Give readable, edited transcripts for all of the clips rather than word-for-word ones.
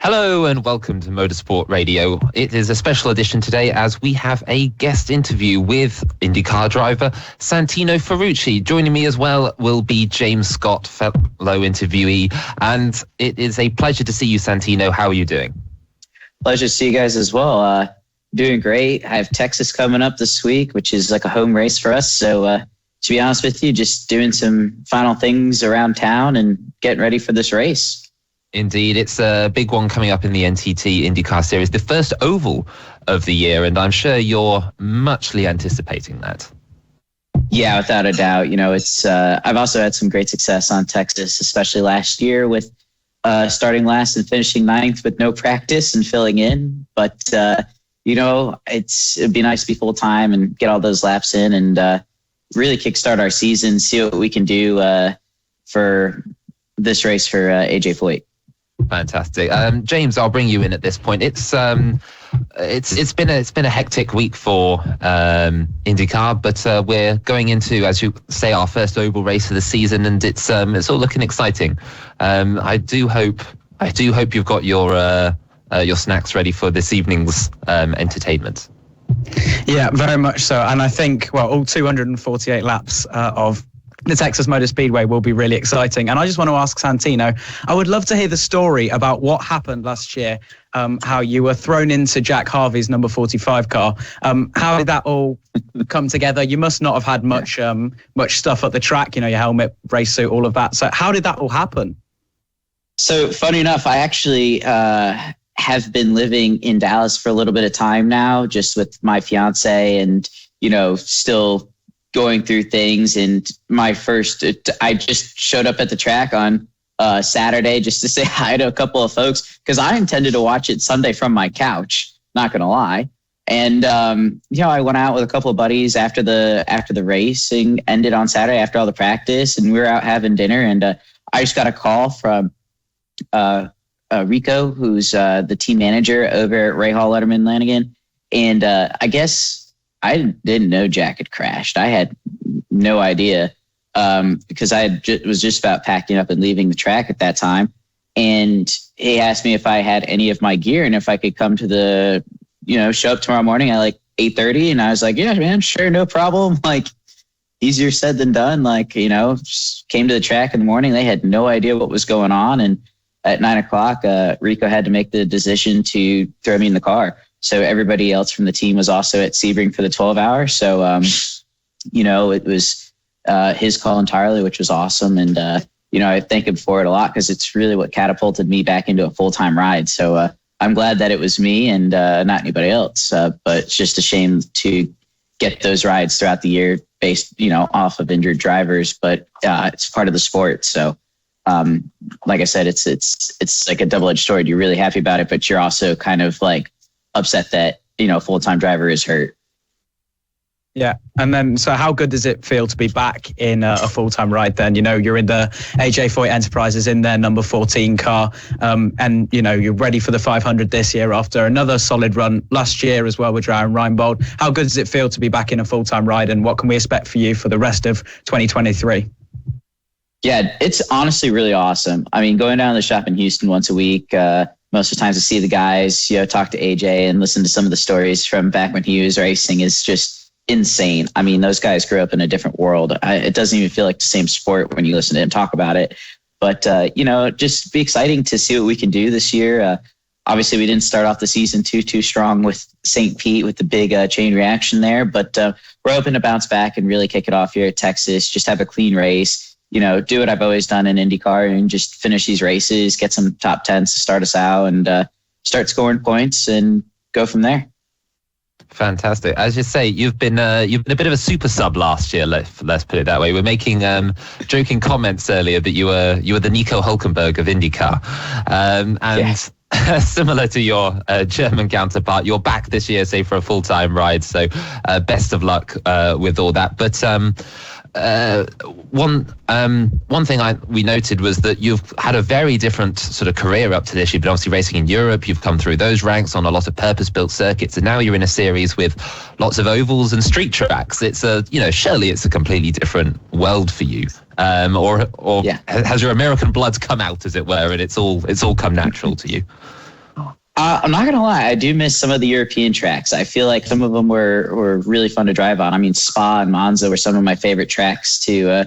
Hello and welcome to Motorsport Radio. It is a special edition today as we have a guest interview with IndyCar driver Santino Ferrucci. Joining me as well will be James Scott, fellow interviewee. And it is a pleasure to see you, Santino. How are you doing? Pleasure to see you guys as well. Doing great. I have Texas coming up this week, which is like a home race for us. So to be honest with you, just doing some final things around town and getting ready for this race. Indeed, it's a big one coming up in the NTT INDYCAR Series, the first oval of the year, and I'm sure you're muchly anticipating that. Yeah, without a doubt. You know, it's I've also had some great success on Texas, especially last year with starting last and finishing ninth with no practice and filling in. But, you know, it'd be nice to be full time and get all those laps in and really kickstart our season, see what we can do for this race for AJ Foyt. Fantastic. James, I'll bring you in at this point. It's been a hectic week for IndyCar, but we're going into, as you say, our first oval race of the season, and it's all looking exciting. I do hope you've got your snacks ready for this evening's entertainment. Yeah, very much so. And I think, all 248 laps of the Texas Motor Speedway will be really exciting. And I just want to ask Santino, I would love to hear the story about what happened last year, how you were thrown into Jack Harvey's number 45 car. How did that all come together? You must not have had much stuff at the track, you know, your helmet, race suit, all of that. So how did that all happen? So funny enough, I actually have been living in Dallas for a little bit of time now, just with my fiance and, you know, still going through things. And I just showed up at the track on Saturday just to say hi to a couple of folks because I intended to watch it Sunday from my couch, not going to lie. And, you know, I went out with a couple of buddies after the racing ended on Saturday after all the practice, and we were out having dinner. And I just got a call from Rico, who's the team manager over at Ray Hall Letterman Lanigan. And I guess I didn't know Jack had crashed. I had no idea because I was just about packing up and leaving the track at that time. And he asked me if I had any of my gear and if I could come to show up tomorrow morning at like 8:30. And I was like, yeah, man, sure, no problem. Like, easier said than done. Like, you know, just came to the track in the morning. They had no idea what was going on. And at 9:00, Rico had to make the decision to throw me in the car. So everybody else from the team was also at Sebring for the 12 hour. So, you know, it was his call entirely, which was awesome. And, you know, I thank him for it a lot because it's really what catapulted me back into a full-time ride. So I'm glad that it was me and not anybody else. But it's just a shame to get those rides throughout the year based, you know, off of injured drivers. But it's part of the sport. So, like I said, it's like a double-edged sword. You're really happy about it, but you're also kind of like upset that, you know, full-time driver is hurt. Yeah. And then, so how good does it feel to be back in a full-time ride then? You know, you're in the AJ Foyt Enterprises in their number 14 car. And, you know, you're ready for the 500 this year after another solid run last year as well with Aaron Reinbold. How good does it feel to be back in a full-time ride, and what can we expect for you for the rest of 2023? Yeah, it's honestly really awesome. I mean, going down to the shop in Houston once a week, most of the times to see the guys, you know, talk to AJ and listen to some of the stories from back when he was racing is just insane. I mean, those guys grew up in a different world. It doesn't even feel like the same sport when you listen to him talk about it. But, you know, just be exciting to see what we can do this year. Obviously, we didn't start off the season too strong with St. Pete with the big chain reaction there. But we're hoping to bounce back and really kick it off here at Texas, just have a clean race. You know, do what I've always done in IndyCar and just finish these races, get some top 10s to start us out and start scoring points and go from there. Fantastic. As you say, you've been a bit of a super sub last year. Let's put it that way. We're making joking comments earlier that you were the Nico Hulkenberg of IndyCar, similar to your German counterpart. You're back this year, say, for a full-time ride. So best of luck with all that. But one thing we noted was that you've had a very different sort of career up to this. You've been obviously racing in Europe. You've come through those ranks on a lot of purpose-built circuits, and now you're in a series with lots of ovals and street tracks. It's surely it's a completely different world for you. Has your American blood come out, as it were, and it's all come natural to you? I'm not gonna lie, I do miss some of the European tracks. I feel like some of them were really fun to drive on. I mean, Spa and Monza were some of my favorite tracks to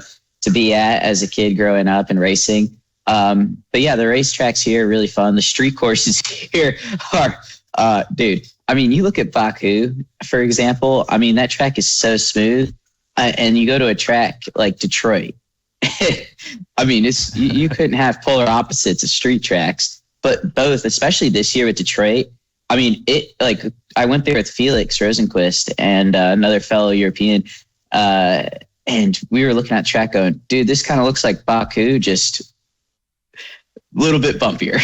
be at as a kid growing up and racing. But yeah, the racetracks here are really fun. The street courses here are, dude. I mean, you look at Baku, for example. I mean, that track is so smooth, and you go to a track like Detroit. I mean, it's you couldn't have polar opposites of street tracks. But both, especially this year with Detroit, I mean, I went there with Felix Rosenquist and another fellow European, and we were looking at the track going, dude, this kind of looks like Baku, just a little bit bumpier.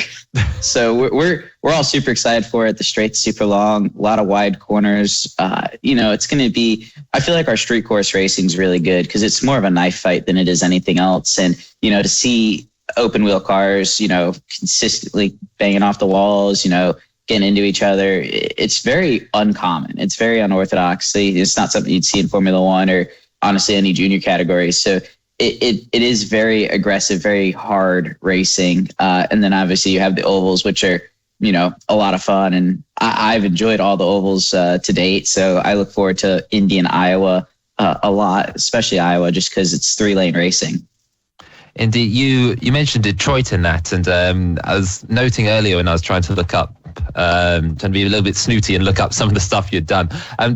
So we're all super excited for it. The straight's super long, a lot of wide corners. It's going to be, I feel like our street course racing is really good because it's more of a knife fight than it is anything else. And, to see open wheel cars, consistently banging off the walls, getting into each other. It's very uncommon. It's very unorthodox. It's not something you'd see in Formula One or honestly any junior category. So it is very aggressive, very hard racing. And then obviously you have the ovals, which are, a lot of fun. And I've enjoyed all the ovals to date. So I look forward to Indy and Iowa a lot, especially Iowa, just because it's 3-lane racing. Indeed, you mentioned Detroit in that, and I was noting earlier when I was trying to look up, trying to be a little bit snooty and look up some of the stuff you'd done.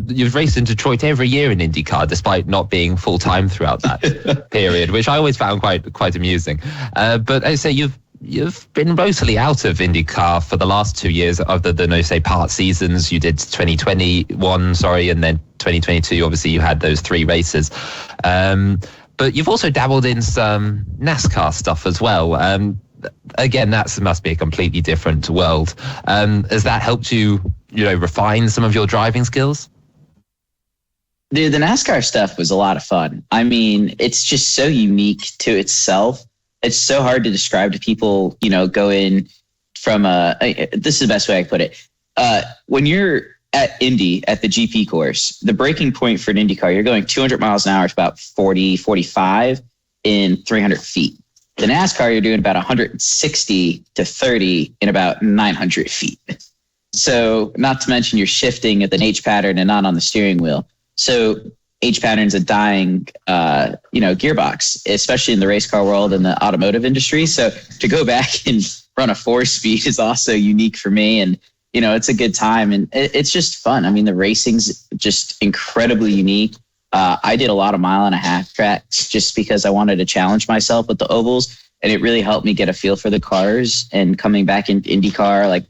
You've raced in Detroit every year in IndyCar, despite not being full time throughout that period, which I always found quite amusing. But I say you've been mostly out of IndyCar for the last 2 years, other than say part seasons. You did 2021, and then 2022. Obviously, you had those 3 races. But you've also dabbled in some NASCAR stuff as well. Again, that must be a completely different world. Has that helped you, refine some of your driving skills? Dude, the NASCAR stuff was a lot of fun. I mean, it's just so unique to itself. It's so hard to describe to people, going from this is the best way I can put it. When you're at Indy, at the GP course, the breaking point for an IndyCar, you're going 200 miles an hour to about 40, 45 in 300 feet. The NASCAR, you're doing about 160 to 30 in about 900 feet. So not to mention you're shifting at an H pattern and not on the steering wheel. So H pattern's a dying, gearbox, especially in the race car world and the automotive industry. So to go back and run a 4-speed is also unique for me. And it's a good time and it's just fun. I mean, the racing's just incredibly unique. I did a lot of 1.5 mile tracks just because I wanted to challenge myself with the ovals, and it really helped me get a feel for the cars. And coming back in IndyCar, like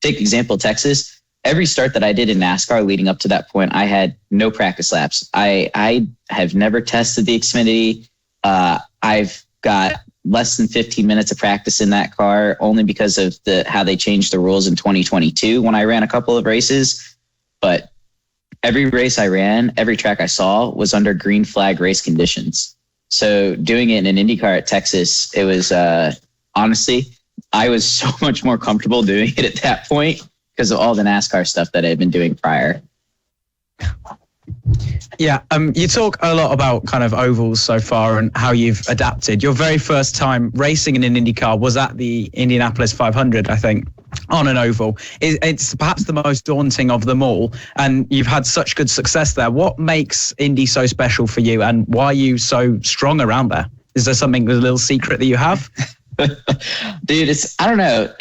take example, Texas, every start that I did in NASCAR leading up to that point, I had no practice laps. I have never tested the Xfinity. I've got less than 15 minutes of practice in that car only because of how they changed the rules in 2022 when I ran a couple of races. But every race I ran, every track I saw was under green flag race conditions. So doing it in an IndyCar at Texas, it was honestly, I was so much more comfortable doing it at that point because of all the NASCAR stuff that I had been doing prior. Yeah, you talk a lot about kind of ovals so far and how you've adapted. Your very first time racing in an IndyCar was at the Indianapolis 500, I think, on an oval. It's perhaps the most daunting of them all, and you've had such good success there. What makes Indy so special for you, and why are you so strong around there? Is there something, a little secret that you have? Dude, I don't know.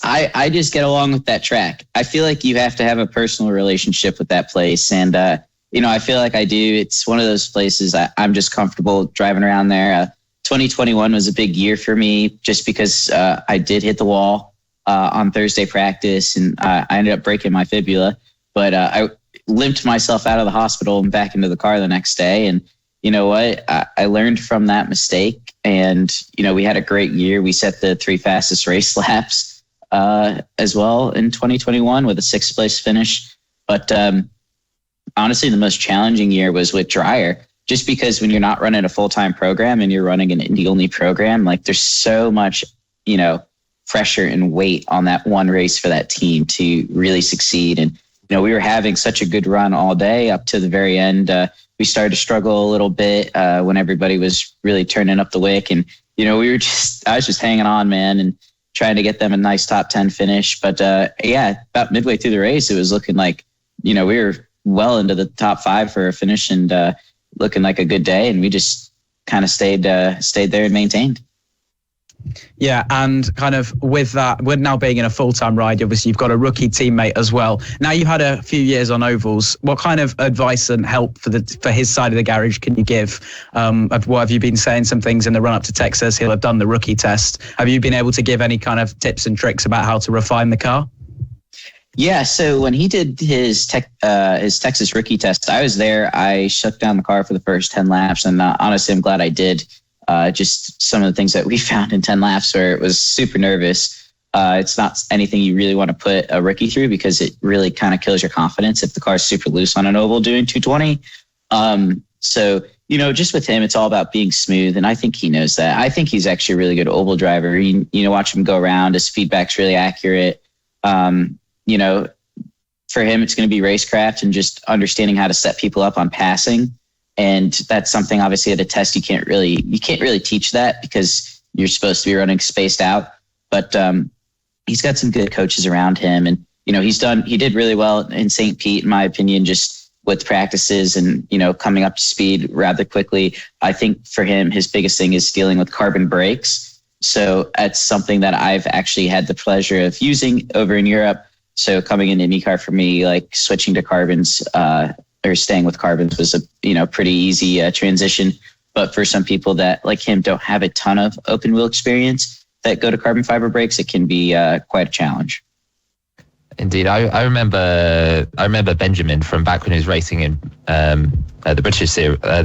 I just get along with that track. I feel like you have to have a personal relationship with that place, and I feel like I do. It's one of those places I'm just comfortable driving around there. 2021 was a big year for me just because I did hit the wall on Thursday practice, and I ended up breaking my fibula. But I limped myself out of the hospital and back into the car the next day. And you know what? I learned from that mistake. And, we had a great year. We set the 3 fastest race laps as well in 2021 with a 6th place finish. But honestly, the most challenging year was with Dreyer, just because when you're not running a full-time program and you're running an Indy-only program, like there's so much, pressure and weight on that one race for that team to really succeed. And, we were having such a good run all day up to the very end. We started to struggle a little bit when everybody was really turning up the wick. And, I was just hanging on, man, and trying to get them a nice top 10 finish. But about midway through the race, it was looking like, we were well into the top 5 for a finish and looking like a good day. And we just kind of stayed there and maintained. Yeah, and kind of with that, we're now being in a full-time ride, obviously you've got a rookie teammate as well. Now you've had a few years on ovals. What kind of advice and help for his side of the garage can you give? What have you been saying some things in the run-up to Texas? He'll have done the rookie test. Have you been able to give any kind of tips and tricks about how to refine the car? Yeah, so when he did his Texas rookie test, I was there. I shut down the car for the first 10 laps, and honestly, I'm glad I did. Just some of the things that we found in 10 laps where it was super nervous. It's not anything you really want to put a rookie through because it really kind of kills your confidence if the car's super loose on an oval doing 220. So, just with him, it's all about being smooth. And I think he knows that. I think he's actually a really good oval driver. Watch him go around. His feedback's really accurate. For him, it's going to be racecraft and just understanding how to set people up on passing. And that's something obviously at a test you can't really teach that because you're supposed to be running spaced out. But he's got some good coaches around him, and he did really well in St. Pete, in my opinion, just with practices and coming up to speed rather quickly. I think for him, his biggest thing is dealing with carbon brakes. So that's something that I've actually had the pleasure of using over in Europe. So coming into IndyCar for me, like switching to carbons. Or staying with carbons was a pretty easy transition. But for some people that like him don't have a ton of open wheel experience that go to carbon fiber brakes, it can be quite a challenge. Indeed, I remember Benjamin from back when he was racing in the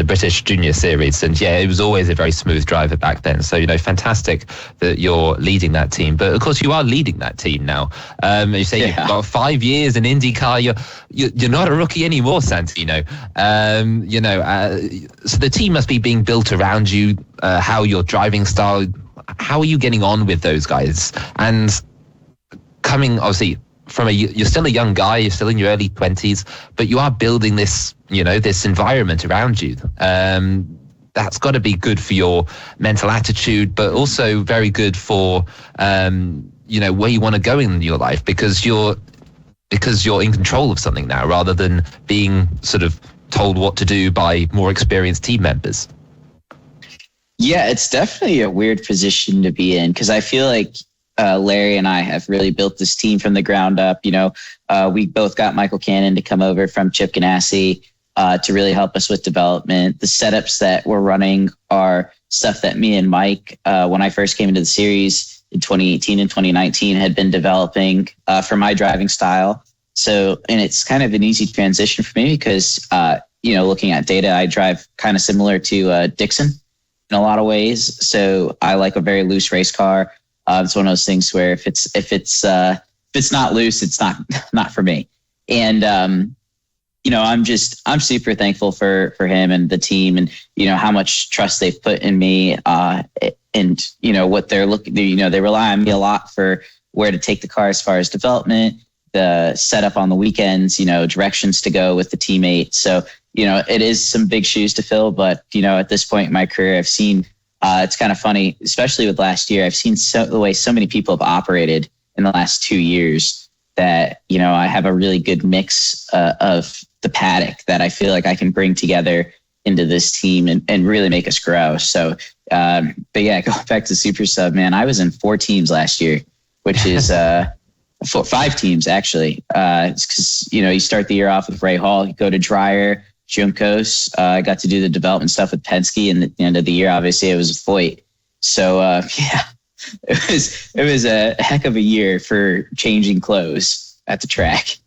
British Junior Series, and it was always a very smooth driver back then. So fantastic that you're leading that team. But of course, you are leading that team now. You say you've got 5 years in IndyCar. You're not a rookie anymore, Santino. So the team must be being built around you. How your driving style? How are you getting on with those guys? And coming obviously. You're still a young guy, you're still in your early 20s, but you are building this, this environment around you. That's got to be good for your mental attitude, but also very good for, where you want to go in your life because you're in control of something now rather than being sort of told what to do by more experienced team members. Yeah, it's definitely a weird position to be in because I feel like Larry and I have really built this team from the ground up. We both got Michael Cannon to come over from Chip Ganassi to really help us with development. The setups that we're running are stuff that me and Mike, when I first came into the series in 2018 and 2019, had been developing for my driving style. So, and it's kind of an easy transition for me because, looking at data, I drive kind of similar to Dixon in a lot of ways. So I like a very loose race car. It's one of those things where if it's not loose, it's not for me. And I'm super thankful for him and the team, and how much trust they've put in me. And what they're looking. They rely on me a lot for where to take the car as far as development, the setup on the weekends, directions to go with the teammate. So it is some big shoes to fill, but at this point in my career, I've seen. It's kind of funny, especially with last year. I've seen the way so many people have operated in the last 2 years that, I have a really good mix of the paddock that I feel like I can bring together into this team and really make us grow. So, but yeah, going back to Super Sub, man, I was in 4 teams last year, which is 5 teams actually. It's because, you start the year off with Ray Hall, you go to Dreyer, Juncos. I got to do the development stuff with Penske, and at the end of the year, obviously, it was Foyt. So it was a heck of a year for changing clothes at the track.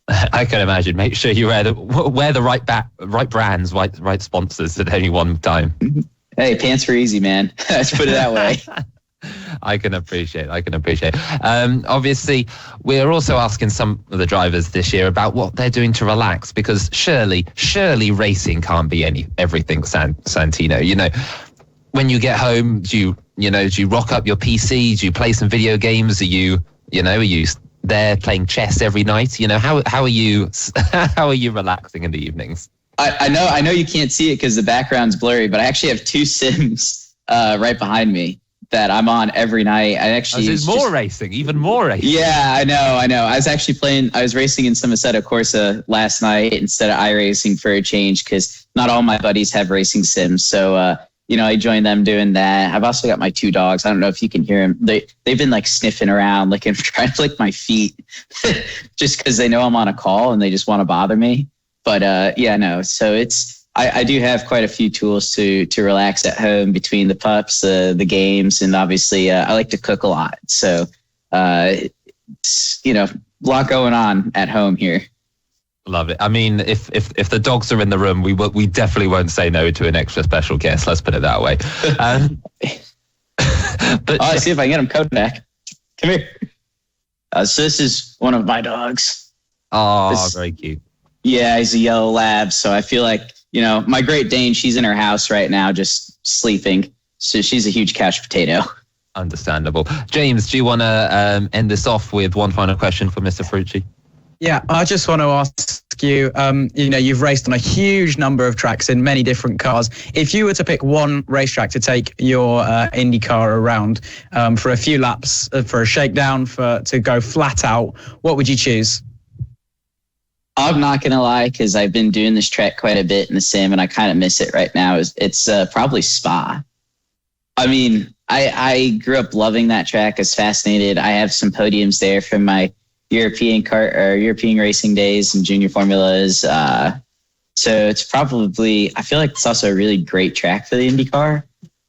I can imagine. Make sure you wear the right brands, right sponsors at any one time. Hey, pants were easy, man. Let's put it that way. I can appreciate. Obviously, we're also asking some of the drivers this year about what they're doing to relax, because surely racing can't be everything, Santino. When you get home, do you rock up your PC? Do you play some video games? Are you there playing chess every night? How are you relaxing in the evenings? I know you can't see it because the background's blurry, but I actually have 2 Sims right behind me that I'm on every night. I actually even more racing. Yeah, I know. I was racing in some Assetto Corsa last night instead of iRacing for a change, because not all my buddies have racing sims. So, I joined them doing that. I've also got my 2 dogs. I don't know if you can hear them. They've been like sniffing around, trying to lick my feet just because they know I'm on a call and they just want to bother me. But so I do have quite a few tools to relax at home between the pups, the games, and obviously I like to cook a lot. So, it's, a lot going on at home here. Love it. I mean, if the dogs are in the room, we definitely won't say no to an extra special guest. Let's put it that way. But I'll see if I can get him Kodak. Come here. So this is one of my dogs. Oh, very cute. Yeah, he's a yellow lab. So I feel like, my Great Dane, she's in her house right now, just sleeping. So she's a huge couch potato. Understandable. James, do you want to end this off with one final question for Mr. Ferrucci? Yeah, I just want to ask you, you've raced on a huge number of tracks in many different cars. If you were to pick one racetrack to take your IndyCar around for a few laps, for a shakedown, to go flat out, what would you choose? I'm not going to lie, because I've been doing this track quite a bit in the sim, and I kind of miss it right now. It's probably Spa. I mean, I grew up loving that track. I was fascinated. I have some podiums there from my European racing days and junior formulas. So it's probably, I feel like it's also a really great track for the IndyCar,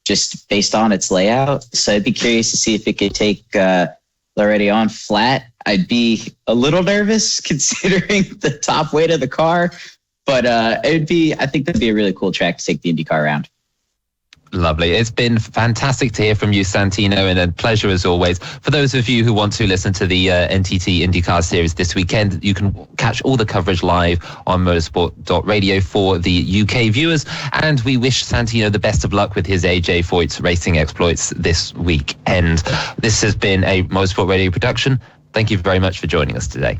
just based on its layout. So I'd be curious to see if it could take Loretti on flat. I'd be a little nervous considering the top weight of the car, but I think that'd be a really cool track to take the IndyCar around. Lovely. It's been fantastic to hear from you, Santino, and a pleasure as always. For those of you who want to listen to the NTT IndyCar Series this weekend, you can catch all the coverage live on motorsport.radio for the UK viewers. And we wish Santino the best of luck with his AJ Foyt racing exploits this weekend. This has been a Motorsport Radio production. Thank you very much for joining us today.